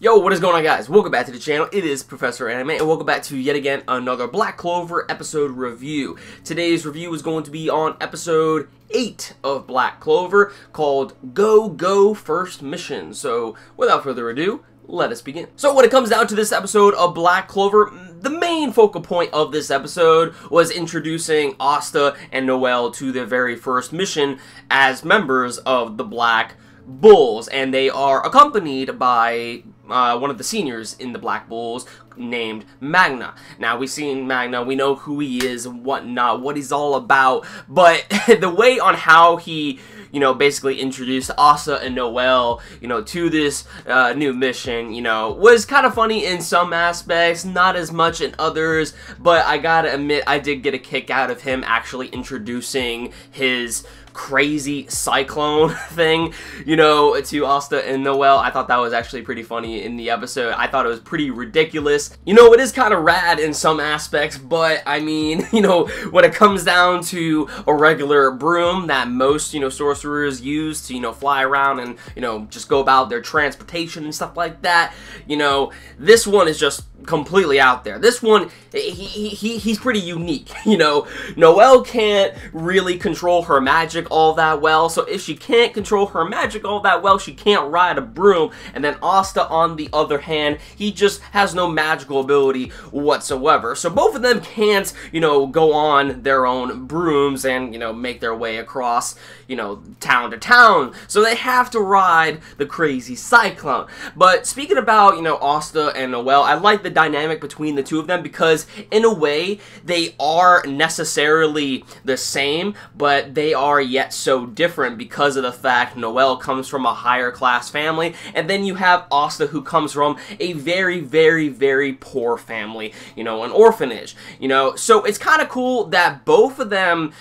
Yo, what is going on, guys? Welcome back to the channel. It is Professor Anime, and welcome back to yet again another Black Clover episode review. Today's review is going to be on episode 8 of Black Clover, called Go Go First Mission. So, without further ado, let us begin. So when it comes down to this episode of Black Clover, the main focal point of this episode was introducing Asta and Noel to their very first mission as members of the Black Bulls, and they are accompanied by one of the seniors in the Black Bulls named Magna. Now, we've seen Magna, we know who he is and whatnot, what he's all about, but the way on how he, basically introduced Asta and Noel, to this new mission, was kind of funny in some aspects, not as much in others, but I gotta admit, I did get a kick out of him actually introducing his crazy Cyclone thing, to Asta and Noel. I thought that was actually pretty funny in the episode. I thought it was pretty ridiculous. It is kind of rad in some aspects, but I mean, when it comes down to a regular broom that most, sorcerers use to, fly around and, just go about their transportation and stuff like that, this one is just completely out there. This one, he's pretty unique, Noel can't really control her magic all that well, so if she can't control her magic all that well, she can't ride a broom. And then Asta, on the other hand, he just has no magical ability whatsoever. So both of them can't, go on their own brooms and, make their way across, town to town. So they have to ride the crazy Cyclone. But speaking about, Asta and Noel, I like the dynamic between the two of them because, in a way, they are necessarily the same, but they are yet so different because of the fact Noel comes from a higher class family, and then you have Asta, who comes from a very, very, very poor family, an orphanage, so it's kind of cool that both of them,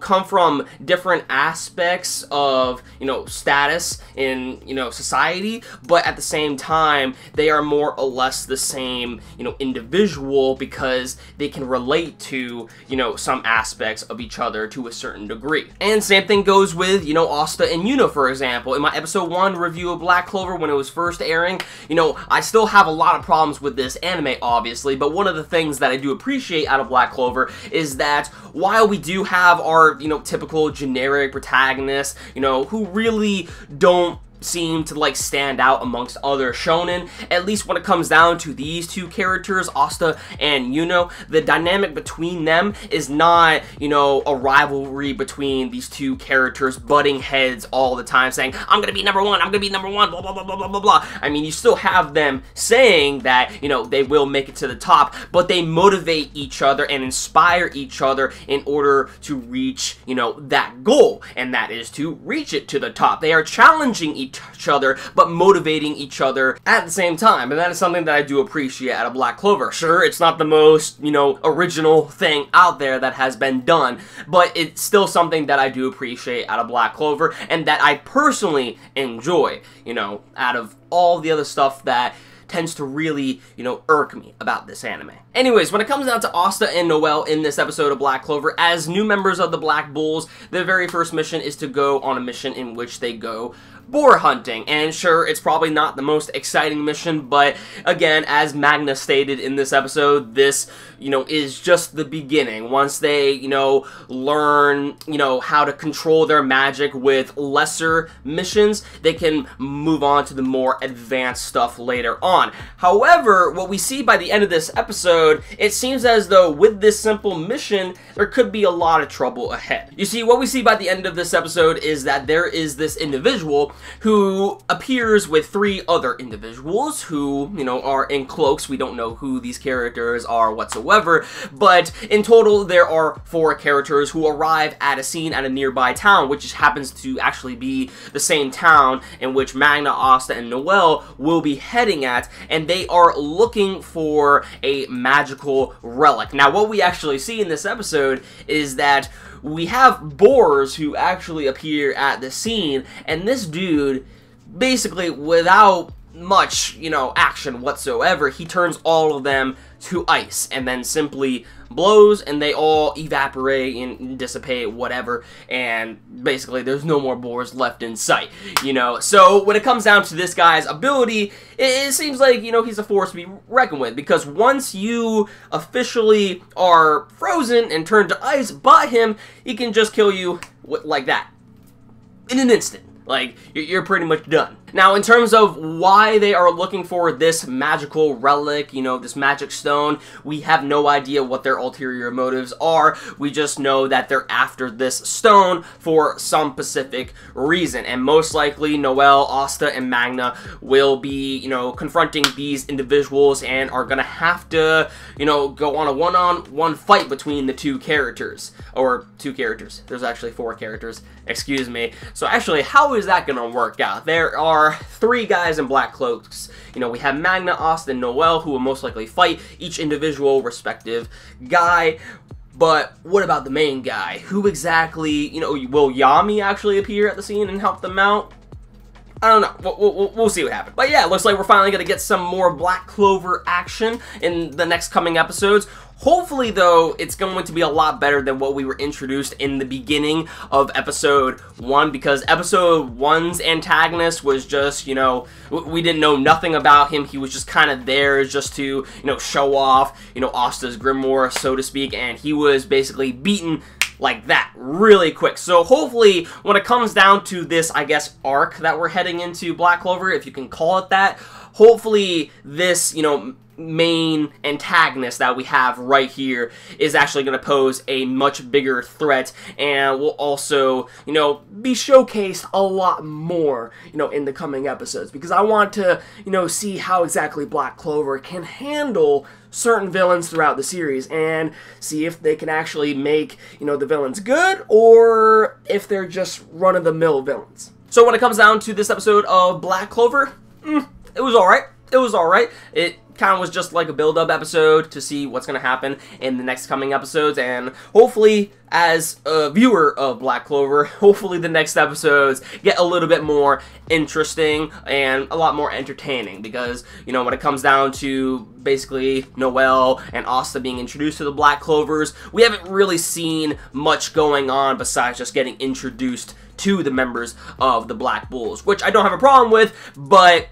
come from different aspects of, status in, society, but at the same time, they are more or less the same, individual because they can relate to, some aspects of each other to a certain degree. And same thing goes with, Asta and Yuna, for example. In my episode 1 review of Black Clover when it was first airing, I still have a lot of problems with this anime, obviously, but one of the things that I do appreciate out of Black Clover is that while we do have our, typical generic protagonists, who really don't seem to stand out amongst other shonen, at least when it comes down to these two characters, Asta and Yuna, the dynamic between them is not, a rivalry between these two characters butting heads all the time saying, I'm gonna be number one, I'm gonna be number one, blah, blah, blah, blah, blah, blah, blah. I mean, you still have them saying that, they will make it to the top, but they motivate each other and inspire each other in order to reach, that goal, and that is to reach it to the top. They are challenging each other, but motivating each other at the same time, and that is something that I do appreciate out of Black Clover. Sure, it's not the most, original thing out there that has been done, but it's still something that I do appreciate out of Black Clover, and that I personally enjoy, out of all the other stuff that tends to really, irk me about this anime. Anyways, when it comes down to Asta and Noel in this episode of Black Clover, as new members of the Black Bulls, their very first mission is to go on a mission in which they go boar hunting. And sure, it's probably not the most exciting mission, but again, as Magna stated in this episode, this, is just the beginning. Once they, learn, how to control their magic with lesser missions, they can move on to the more advanced stuff later on. However, what we see by the end of this episode, it seems as though with this simple mission, there could be a lot of trouble ahead. You see, what we see by the end of this episode is that there is this individual who appears with 3 other individuals who, are in cloaks. We don't know who these characters are whatsoever, but in total, there are 4 characters who arrive at a scene at a nearby town, which just happens to actually be the same town in which Magna, Asta, and Noel will be heading at, and they are looking for a magical relic. Now, what we actually see in this episode is that we have boars who actually appear at the scene, and this dude, basically, without much, you know, action whatsoever, he turns all of them to ice and then simply blows, and they all evaporate and dissipate, whatever, and basically there's no more boars left in sight, you know. So when it comes down to this guy's ability, it seems like, you know, he's a force to be reckoned with, because once you officially are frozen and turned to ice by him, he can just kill you like that in an instant. Like, you're pretty much done. Now, in terms of why they are looking for this magical relic, you know, this magic stone, we have no idea what their ulterior motives are. We just know that they're after this stone for some specific reason. And most likely, Noel, Asta, and Magna will be, you know, confronting these individuals and are gonna have to, you know, go on a one-on-one fight between the two characters. Or two characters. There's actually 4 characters. Excuse me. So actually, how is that gonna work out? There are 3 guys in black cloaks. You know, we have Magna, Asta, and Noel, who will most likely fight each individual respective guy. But what about the main guy? Who exactly, you know, will Yami actually appear at the scene and help them out? I don't know. We'll see what happens. But yeah, it looks like we're finally going to get some more Black Clover action in the next coming episodes. Hopefully, though, it's going to be a lot better than what we were introduced in the beginning of episode 1, because episode 1's antagonist was just, you know, we didn't know nothing about him. He was just kind of there just to, you know, show off, you know, Asta's grimoire, so to speak, and he was basically beaten like that really quick. So hopefully, when it comes down to this, I guess, arc that we're heading into Black Clover, if you can call it that, hopefully this, you know, main antagonist that we have right here is actually going to pose a much bigger threat, and will also, you know, be showcased a lot more, you know, in the coming episodes, because I want to, you know, see how exactly Black Clover can handle certain villains throughout the series, and see if they can actually make, you know, the villains good, or if they're just run-of-the-mill villains. So when it comes down to this episode of Black Clover, it was alright. It was alright. It kind of was just like a build-up episode to see what's going to happen in the next coming episodes, and hopefully, as a viewer of Black Clover, hopefully the next episodes get a little bit more interesting and a lot more entertaining, because, you know, when it comes down to basically Noel and Asta being introduced to the Black Clovers, we haven't really seen much going on besides just getting introduced to the members of the Black Bulls, which I don't have a problem with, but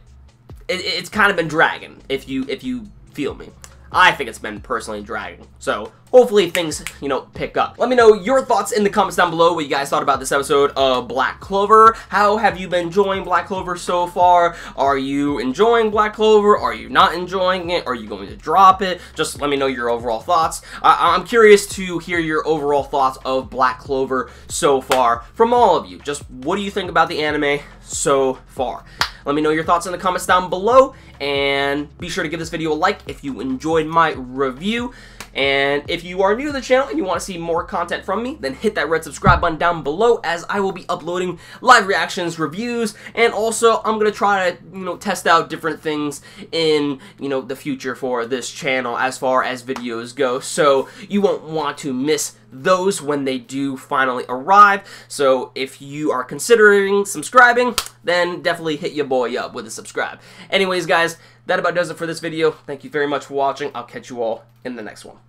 it's kind of been dragging, if you feel me. I think it's been personally dragging. So hopefully things, you know, pick up. Let me know your thoughts in the comments down below, what you guys thought about this episode of Black Clover. How have you been enjoying Black Clover so far? Are you enjoying Black Clover? Are you not enjoying it? Are you going to drop it? Just let me know your overall thoughts. I'm curious to hear your overall thoughts of Black Clover so far from all of you. Just what do you think about the anime so far? Let me know your thoughts in the comments down below, and be sure to give this video a like if you enjoyed my review. And if you are new to the channel and you want to see more content from me, then hit that red subscribe button down below, as I will be uploading live reactions, reviews, and also I'm going to try to, you know, test out different things in, you know, the future for this channel as far as videos go. So you won't want to miss those when they do finally arrive. So if you are considering subscribing, then definitely hit your boy up with a subscribe. Anyways, guys, that about does it for this video. Thank you very much for watching. I'll catch you all in the next one.